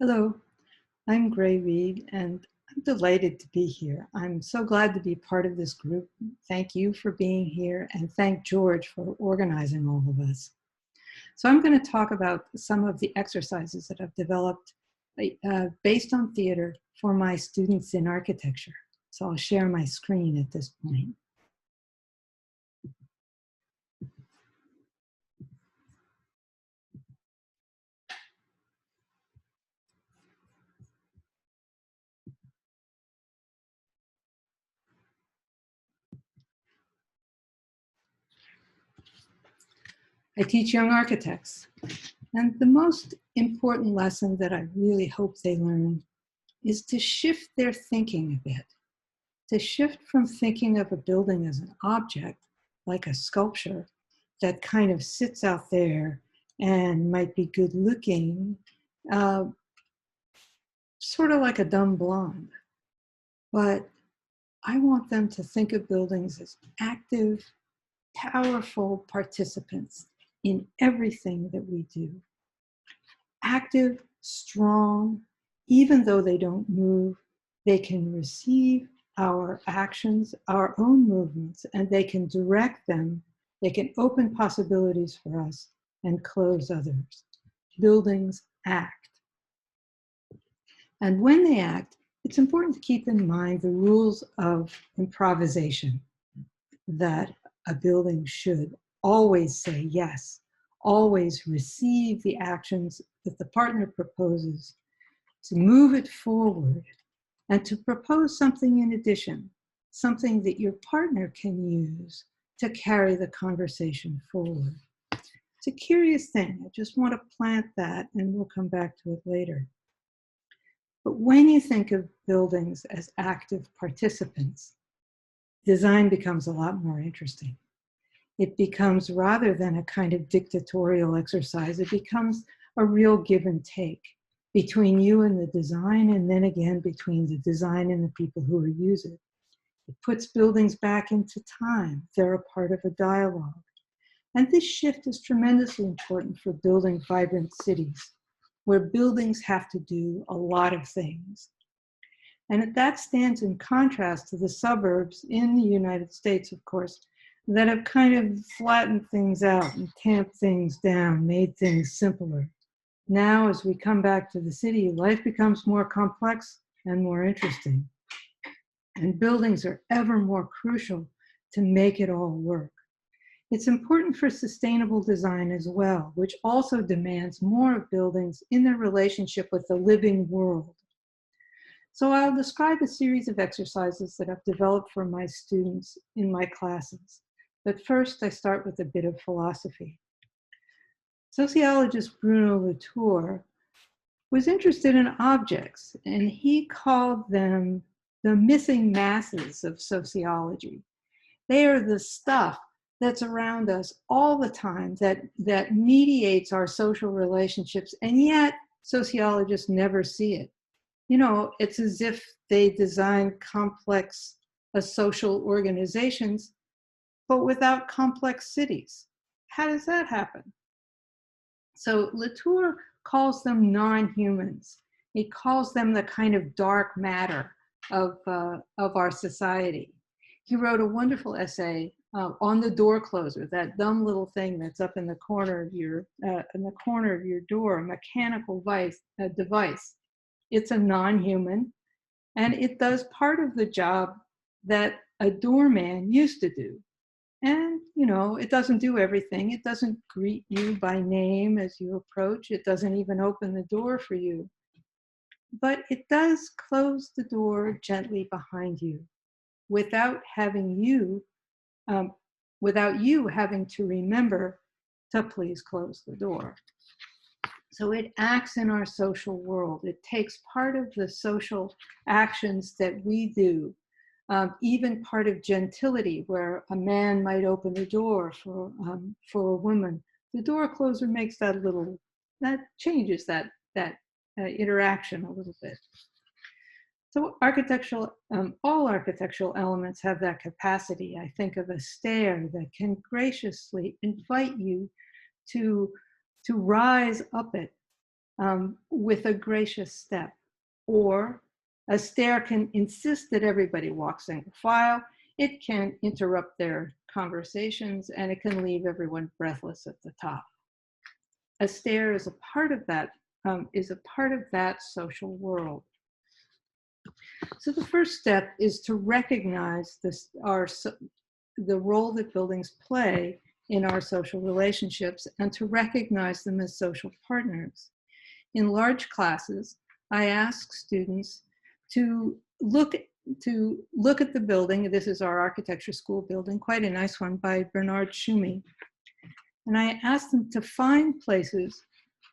Hello, I'm Gray Reed, and I'm delighted to be here. I'm so glad to be part of this group. Thank you for being here, and thank George for organizing all of us. So I'm going to talk about some of the exercises that I've developed based on theater for my students in architecture. So I'll share my screen at this point. I teach young architects, and the most important lesson that I really hope they learn is to shift their thinking a bit, to shift from thinking of a building as an object, like a sculpture that kind of sits out there and might be good looking, uh, sort of like a dumb blonde. But I want them to think of buildings as active, powerful participants in everything that we do. Active, strong, even though they don't move, they can receive our actions, our own movements, and they can direct them. They can open possibilities for us and close others. Buildings act. And when they act, it's important to keep in mind the rules of improvisation, that a building should always say yes, always receive the actions that the partner proposes, to move it forward, and to propose something in addition, something that your partner can use to carry the conversation forward. It's a curious thing. I just want to plant that, and we'll come back to it later. But when you think of buildings as active participants, design becomes a lot more interesting. It becomes, rather than a kind of dictatorial exercise, it becomes a real give and take between you and the design, and then again between the design and the people who use it. It puts buildings back into time. They're a part of a dialogue. And this shift is tremendously important for building vibrant cities, where buildings have to do a lot of things. And that stands in contrast to the suburbs in the United States, of course, that have kind of flattened things out and tamped things down, made things simpler. Now, as we come back to the city, life becomes more complex and more interesting. And buildings are ever more crucial to make it all work. It's important for sustainable design as well, which also demands more of buildings in their relationship with the living world. So I'll describe a series of exercises that I've developed for my students in my classes. But first, I start with a bit of philosophy. Sociologist Bruno Latour was interested in objects, and he called them the missing masses of sociology. They are the stuff that's around us all the time that mediates our social relationships, and yet sociologists never see it. You know, it's as if they design complex social organizations, but without complex cities. How does that happen? So Latour calls them non-humans. He calls them the kind of dark matter of our society. He wrote a wonderful essay on the door closer, that dumb little thing that's up in the corner of your door, a mechanical device. It's a non-human, and it does part of the job that a doorman used to do. And, you know, it doesn't do everything. It doesn't greet you by name as you approach. It doesn't even open the door for you. But it does close the door gently behind you without you having to remember to please close the door. So it acts in our social world. It takes part of the social actions that we do, even part of gentility, where a man might open the door for a woman. The door closer makes that changes that interaction a little bit. So all architectural elements have that capacity. I think of a stair that can graciously invite you to rise up it, with a gracious step. Or a stair can insist that everybody walk single file. It can interrupt their conversations, and it can leave everyone breathless at the top. A stair is a part of that social world. So the first step is to recognize the role that buildings play in our social relationships and to recognize them as social partners. In large classes, I ask students to look at the building. This is our architecture school building, quite a nice one by Bernard Schumi. And I ask them to find places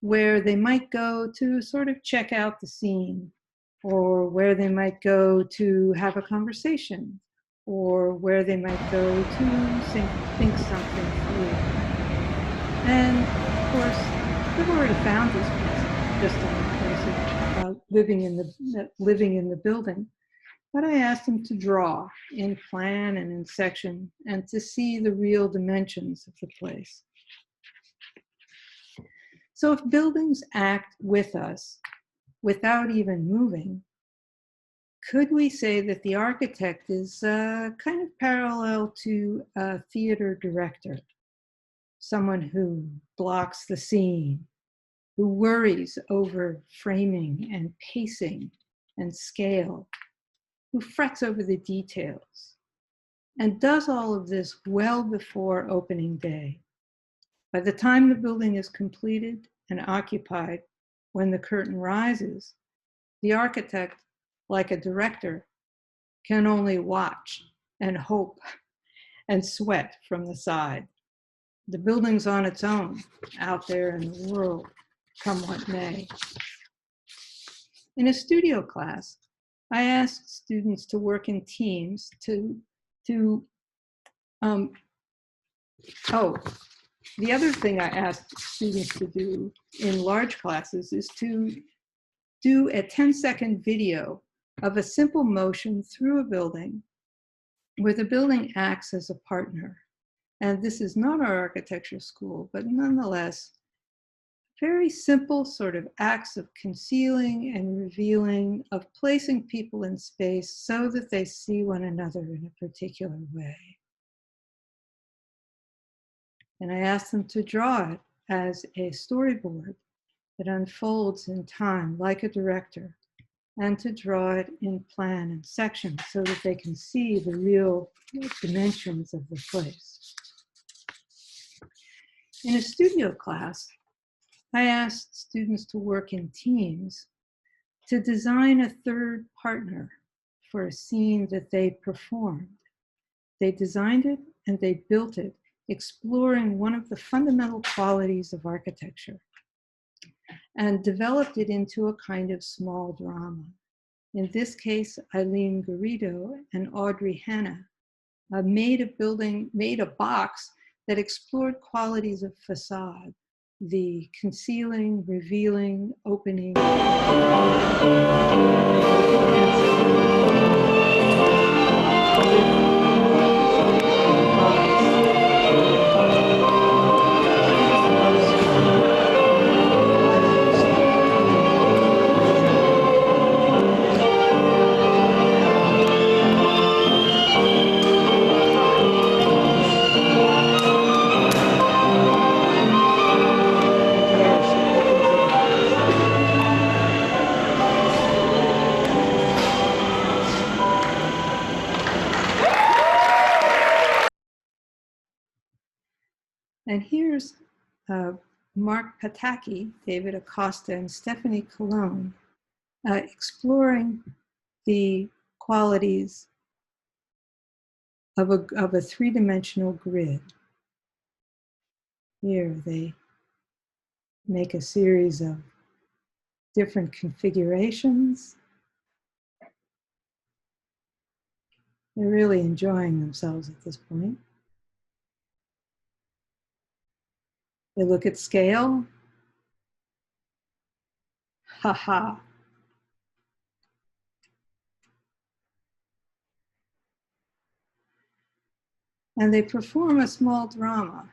where they might go to sort of check out the scene, or where they might go to have a conversation, or where they might go to think something through. And of course, they've already found these places just in the course of living in the building. But I asked them to draw in plan and in section and to see the real dimensions of the place. So if buildings act with us without even moving, could we say that the architect is kind of parallel to a theater director, someone who blocks the scene, who worries over framing and pacing and scale, who frets over the details, and does all of this well before opening day? By the time the building is completed and occupied, when the curtain rises, the architect, like a director, can only watch and hope and sweat from the side. The building's on its own, out there in the world, come what may. In a studio class, I asked students to work in teams the other thing I asked students to do in large classes is to do a 10-second video of a simple motion through a building where the building acts as a partner. And this is not our architecture school, but nonetheless, very simple sort of acts of concealing and revealing, of placing people in space so that they see one another in a particular way. And I asked them to draw it as a storyboard that unfolds in time like a director, and to draw it in plan and section so that they can see the real dimensions of the place. In a studio class, I asked students to work in teams to design a third partner for a scene that they performed. They designed it and they built it, exploring one of the fundamental qualities of architecture, and developed it into a kind of small drama. In this case, Eileen Garrido and Audrey Hanna made a box that explored qualities of facade, the concealing, revealing, opening. And here's Mark Pataki, David Acosta, and Stephanie Colon exploring the qualities of a three-dimensional grid. Here they make a series of different configurations. They're really enjoying themselves at this point. They look at scale. Ha ha. And they perform a small drama.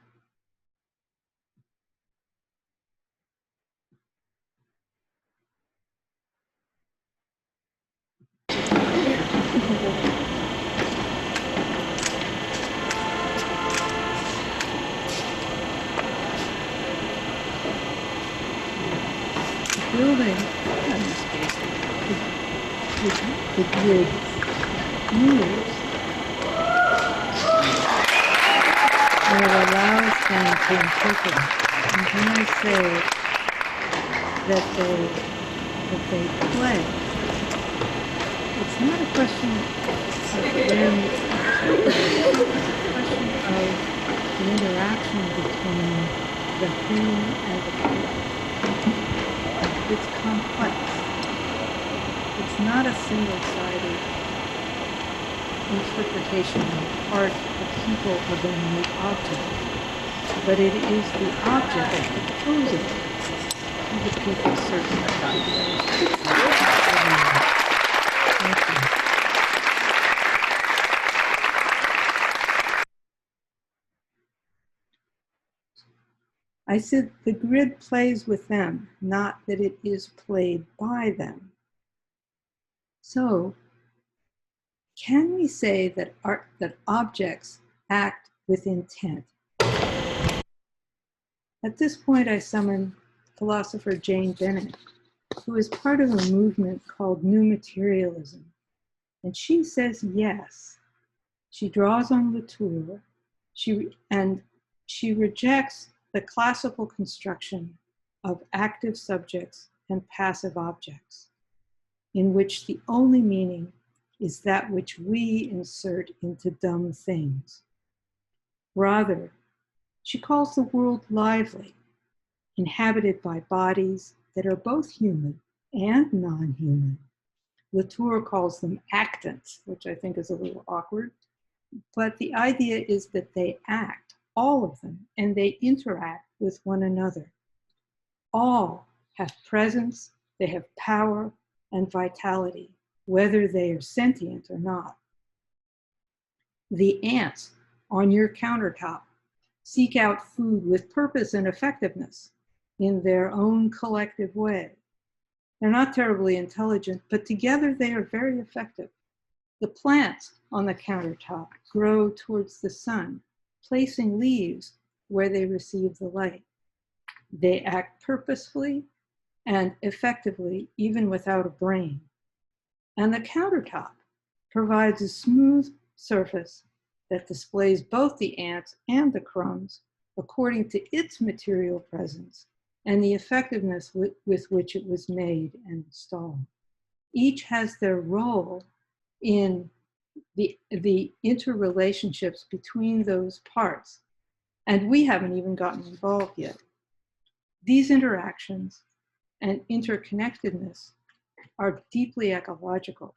building, in this case, the grid moves, and it allows them to interpret it. And when I say that they play, it's not a question of them interpreting, it's a question of the interaction between the thing and the people. It's complex. It's not a single-sided interpretation on the part of people of a unique object, but it is the object that proposes to the people certain evaluations. Thank you. I said the grid plays with them, not that it is played by them. So, can we say that objects act with intent? At this point, I summon philosopher Jane Bennett, who is part of a movement called New Materialism. And she says yes. She draws on Latour, and she rejects the classical construction of active subjects and passive objects, in which the only meaning is that which we insert into dumb things. Rather, she calls the world lively, inhabited by bodies that are both human and non-human. Latour calls them actants, which I think is a little awkward, but the idea is that they act, all of them, and they interact with one another. All have presence, they have power and vitality, whether they are sentient or not. The ants on your countertop seek out food with purpose and effectiveness in their own collective way. They're not terribly intelligent, but together they are very effective. The plants on the countertop grow towards the sun, placing leaves where they receive the light. They act purposefully and effectively, even without a brain. And the countertop provides a smooth surface that displays both the ants and the crumbs according to its material presence and the effectiveness with which it was made and installed. Each has their role in the interrelationships between those parts, and we haven't even gotten involved yet. These interactions and interconnectedness are deeply ecological.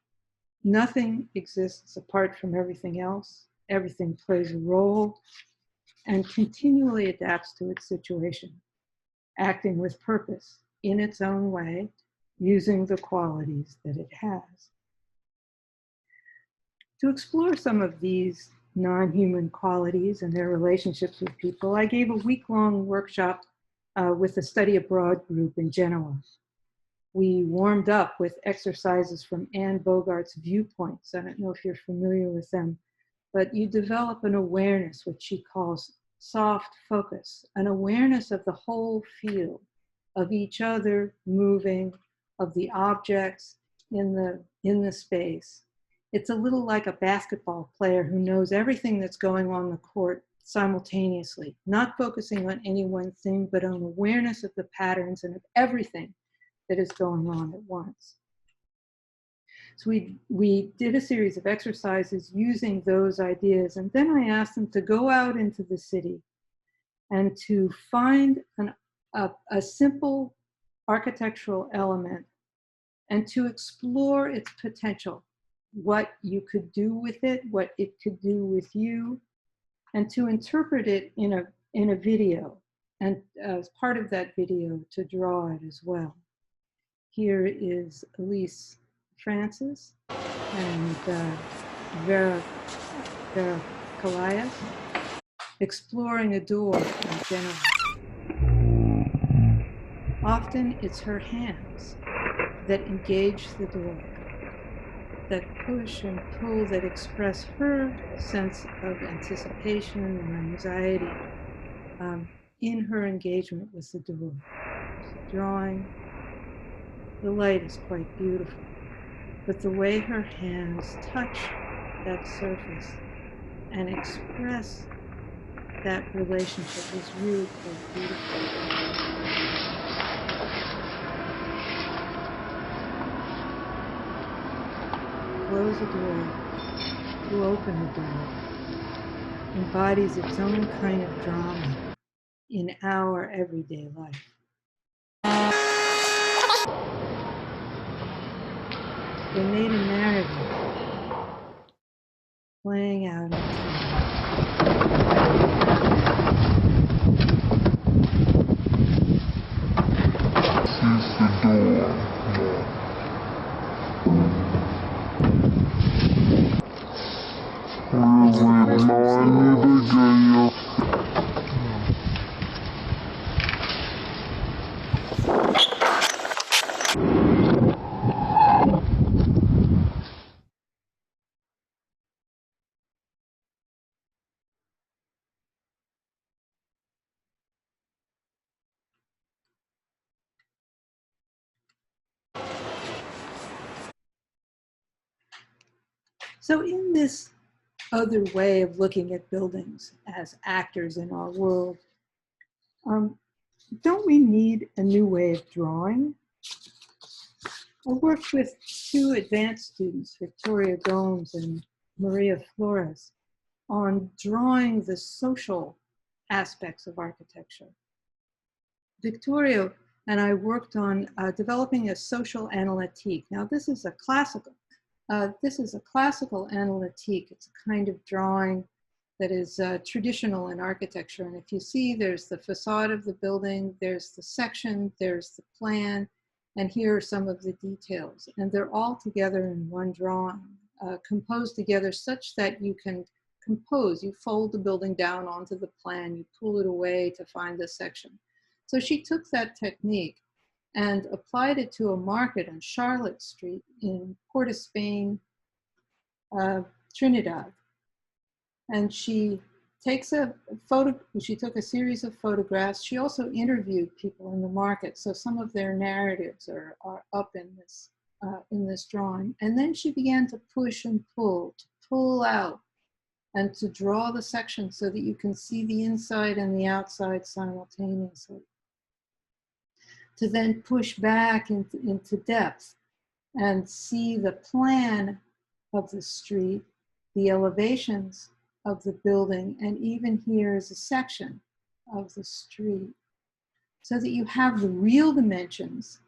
Nothing exists apart from everything else. Everything plays a role and continually adapts to its situation, acting with purpose in its own way, using the qualities that it has. To explore some of these non-human qualities and their relationships with people, I gave a week-long workshop with a study abroad group in Genoa. We warmed up with exercises from Anne Bogart's viewpoints. I don't know if you're familiar with them, but you develop an awareness, which she calls soft focus, an awareness of the whole field, of each other moving, of the objects in the space. It's a little like a basketball player who knows everything that's going on the court simultaneously, not focusing on any one thing, but on awareness of the patterns and of everything that is going on at once. So we did a series of exercises using those ideas, and then I asked them to go out into the city and to find a simple architectural element and to explore its potential, what you could do with it, what it could do with you, and to interpret it in a video, and as part of that video to draw it as well. Here is Elise Francis and Vera Calais exploring a door in Genoa. Often it's her hands that engage the door, that push and pull, that express her sense of anticipation and anxiety in her engagement with the door. Drawing The light is quite beautiful, but the way her hands touch that surface and express that relationship is really quite beautiful. To close a door, to open a door, embodies its own kind of drama in our everyday life. They made a narrative playing out in time. So in this other way of looking at buildings as actors in our world, don't we need a new way of drawing? I worked with two advanced students, Victoria Gomes and Maria Flores, on drawing the social aspects of architecture. Victoria and I worked on developing a social analytique. Now, this is a classical analytique. It's a kind of drawing that is traditional in architecture. And if you see, there's the facade of the building, there's the section, there's the plan, and here are some of the details. And they're all together in one drawing, composed together such that you can compose. You fold the building down onto the plan, you pull it away to find the section. So she took that technique and applied it to a market on Charlotte Street in Porto, Spain, Trinidad. And she takes she took a series of photographs. She also interviewed people in the market. So some of their narratives are up in this drawing. And then she began to push and to pull out and to draw the section so that you can see the inside and the outside simultaneously. To then push back into depth and see the plan of the street, the elevations of the building, and even here is a section of the street, so that you have the real dimensions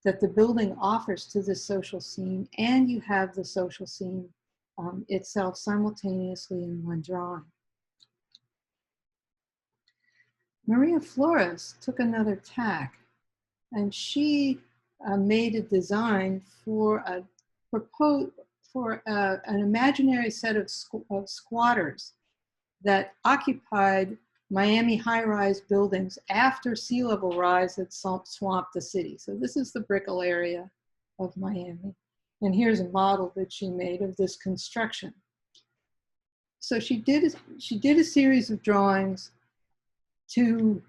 that the building offers to the social scene, and you have the social scene itself simultaneously in one drawing. Maria Flores took another tack, and she made a design for an imaginary set of squatters that occupied Miami high-rise buildings after sea level rise had swamped the city. So this is the Brickell area of Miami. And here's a model that she made of this construction. So she did a series of drawings to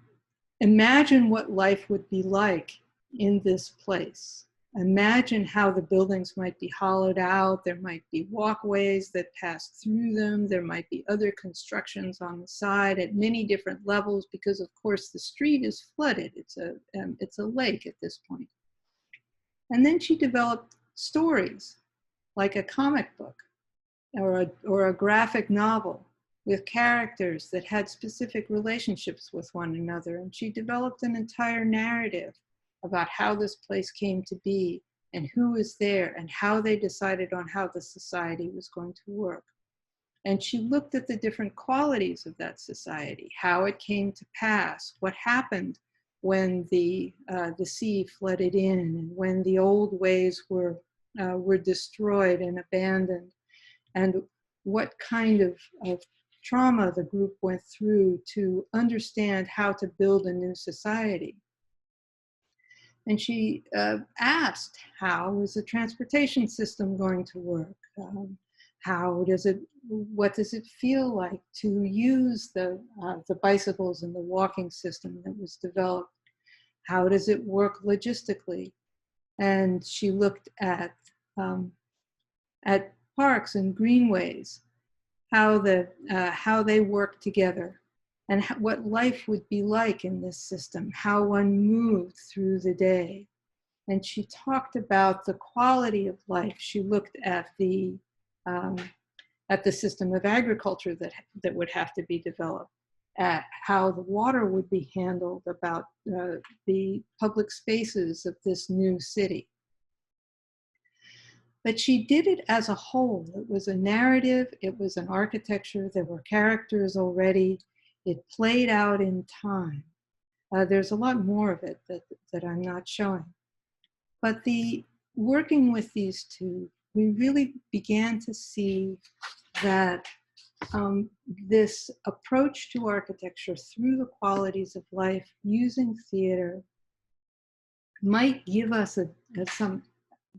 imagine what life would be like in this place. Imagine how the buildings might be hollowed out. There might be walkways that pass through them. There might be other constructions on the side at many different levels because, of course, the street is flooded. It's a lake at this point. And then she developed stories like a comic book or a graphic novel with characters that had specific relationships with one another. And she developed an entire narrative about how this place came to be and who was there and how they decided on how the society was going to work. And she looked at the different qualities of that society, how it came to pass, what happened when the sea flooded in and when the old ways were destroyed and abandoned, and what kind of trauma the group went through to understand how to build a new society. And she asked, how is the transportation system going to work? What does it feel like to use the bicycles and the walking system that was developed? How does it work logistically? And she looked at parks and greenways, how they work together, and what life would be like in this system, how one moved through the day. And she talked about the quality of life. She looked at the system of agriculture that would have to be developed, at how the water would be handled, about the public spaces of this new city. But she did it as a whole. It was a narrative, it was an architecture, there were characters already, it played out in time. There's a lot more of it that I'm not showing. But working with these two, we really began to see that this approach to architecture through the qualities of life using theater might give us some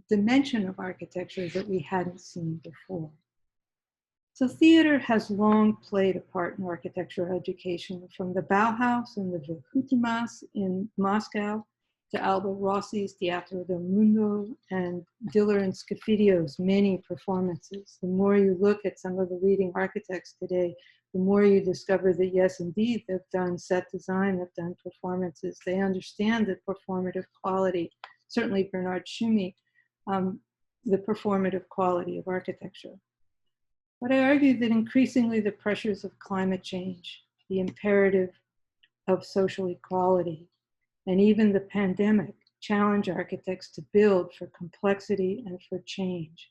dimension of architecture that we hadn't seen before. So theater has long played a part in architecture education, from the Bauhaus and the Verkutimas in Moscow to Aldo Rossi's Teatro del Mundo and Diller and Scafidio's many performances. The more you look at some of the leading architects today, the more you discover that yes, indeed, they've done set design, they've done performances, they understand the performative quality, certainly Bernard Tschumi, the performative quality of architecture. But I argue that increasingly the pressures of climate change, the imperative of social equality, and even the pandemic challenge architects to build for complexity and for change.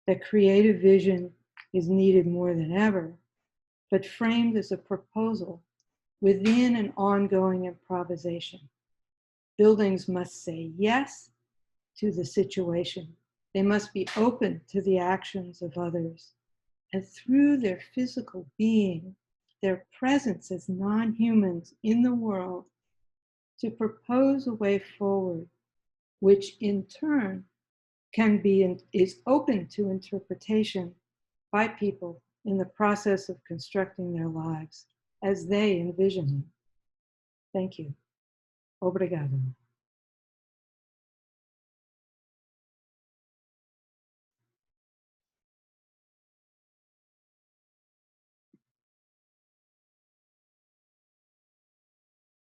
That creative vision is needed more than ever, but framed as a proposal within an ongoing improvisation. Buildings must say yes to the situation. They must be open to the actions of others. And through their physical being, their presence as non-humans in the world, to propose a way forward, which in turn is open to interpretation by people in the process of constructing their lives as they envision them. Thank you. Obrigado.